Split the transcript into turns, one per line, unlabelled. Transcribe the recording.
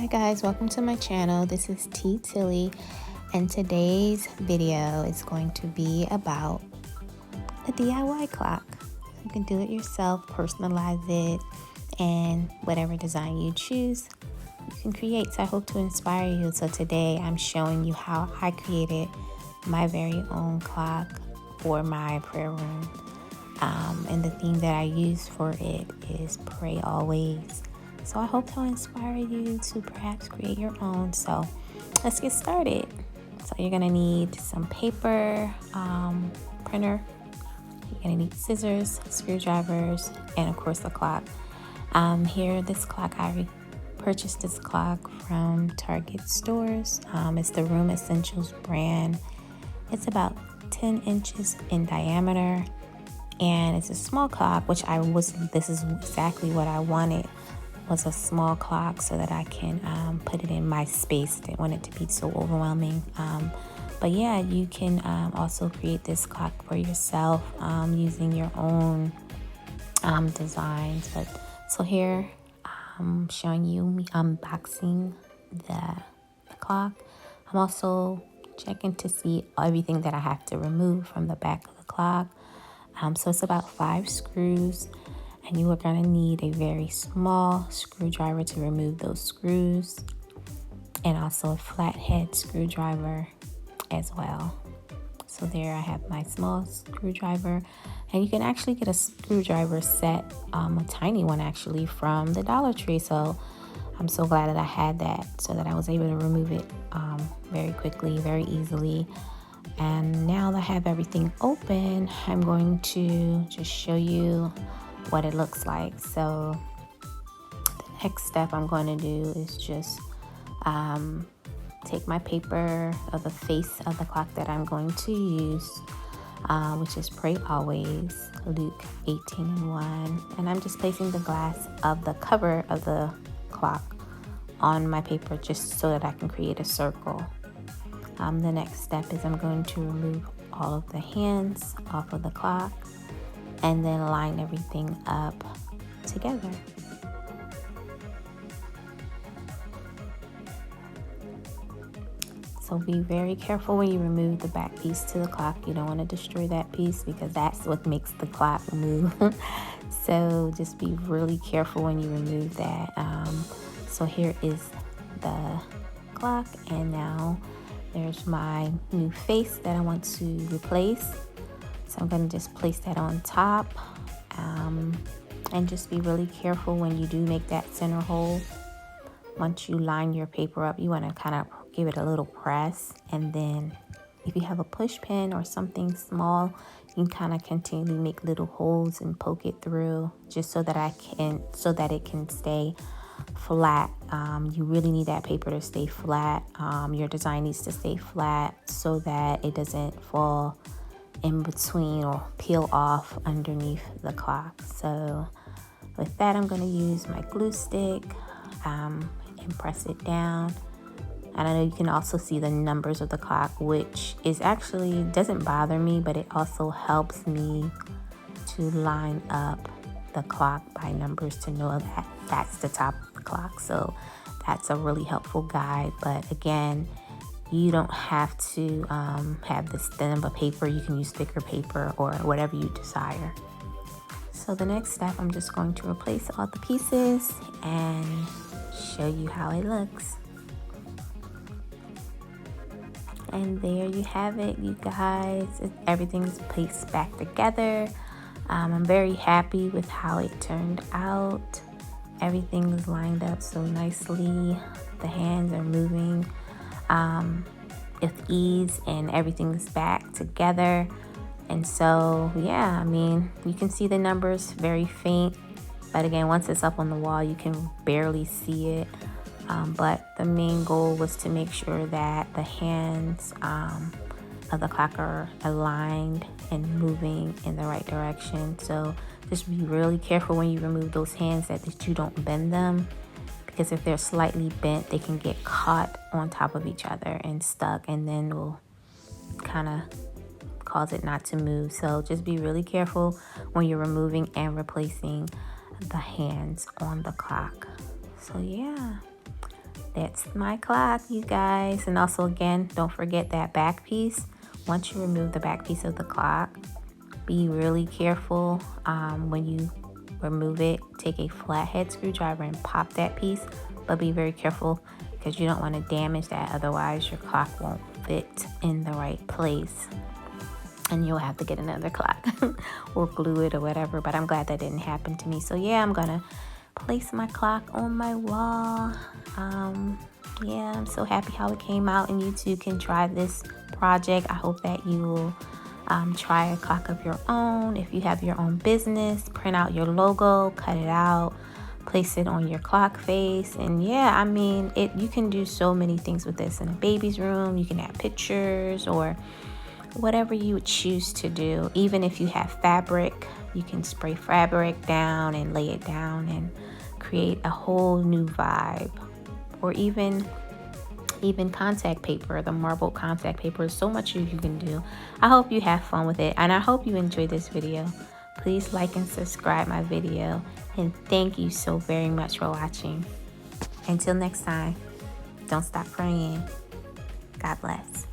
guys, welcome to my channel. This is T Tilly, and today's video is going to be about a DIY clock. You can do it yourself, personalize it, and whatever design you choose, you can create. So I hope to inspire you. So today I'm showing you how I created my very own clock for my prayer room. And the theme that I use for it is Pray Always. So I hope to inspire you to perhaps create your own. So let's get started. So you're gonna need some paper, printer. You're gonna need scissors, screwdrivers, and of course the clock. This clock, I purchased this clock from Target stores. It's the Room Essentials brand. It's about 10 inches in diameter, and it's a small clock, this is exactly what I wanted, was a small clock so that I can put it in my space. Didn't want it to be so overwhelming. But yeah, you can also create this clock for yourself using your own designs. So here I'm showing you me unboxing the clock. I'm also checking to see everything that I have to remove from the back of the clock. So it's about 5 screws. And you are going to need a very small screwdriver to remove those screws, and also a flathead screwdriver as well. So there I have my small screwdriver, and you can actually get a screwdriver set, a tiny one actually, from the Dollar Tree. So I'm so glad that I had that, so that I was able to remove it very quickly, very easily. And now that I have everything open, I'm going to just show you what it looks like. So the next step I'm going to do is just take my paper of the face of the clock that I'm going to use, which is Pray Always, Luke 18:1, and I'm just placing the glass of the cover of the clock on my paper just so that I can create a circle. The next step is I'm going to remove all of the hands off of the clock and then line everything up together. So be very careful when you remove the back piece to the clock. You don't want to destroy that piece because that's what makes the clock move. So just be really careful when you remove that. So here is the clock, and now there's my new face that I want to replace. So I'm going to just place that on top, and just be really careful when you do make that center hole. Once you line your paper up, you want to kind of give it a little press, and then if you have a push pin or something small, you can kind of continually make little holes and poke it through, just so that it can stay flat. You really need that paper to stay flat. Your design needs to stay flat so that it doesn't fall in between or peel off underneath the clock. So with that, I'm going to use my glue stick and press it down. And I know you can also see the numbers of the clock, which is actually doesn't bother me, but it also helps me to line up the clock by numbers to know that that's the top of the clock. So that's a really helpful guide. But again, you don't have to have this thin of a paper. You can use thicker paper or whatever you desire. So the next step, I'm just going to replace all the pieces and show you how it looks. And there you have it, you guys. Everything's placed back together. I'm very happy with how it turned out. Everything is lined up so nicely. The hands are moving with ease, and everything's back together. And so yeah, I mean, you can see the numbers very faint, but again, once it's up on the wall, you can barely see it. But the main goal was to make sure that the hands of the clock are aligned and moving in the right direction. So just be really careful when you remove those hands that you don't bend them, because if they're slightly bent, they can get caught on top of each other and stuck, and then will kind of cause it not to move. So just be really careful when you're removing and replacing the hands on the clock. So yeah, That's my clock, you guys. And also, again, don't forget that back piece. Once you remove the back piece of the clock, be really careful when you remove it. Take a flathead screwdriver and pop that piece, but be very careful because you don't want to damage that. Otherwise, your clock won't fit in the right place and you'll have to get another clock or glue it or whatever. But I'm glad that didn't happen to me. So yeah, I'm gonna place my clock on my wall. Yeah, I'm so happy how it came out, and you too can try this project. I hope that you will try a clock of your own. If you have your own business, print out your logo, cut it out, place it on your clock face. And yeah, I mean, you can do so many things with this. In a baby's room, you can add pictures or whatever you would choose to do. Even if you have fabric, you can spray fabric down and lay it down and create a whole new vibe. Or even contact paper, the marbled contact paper. So much you can do. I hope you have fun with it, and I hope you enjoyed this video. Please like and subscribe my video, and thank you so very much for watching. Until next time, don't stop praying. God bless.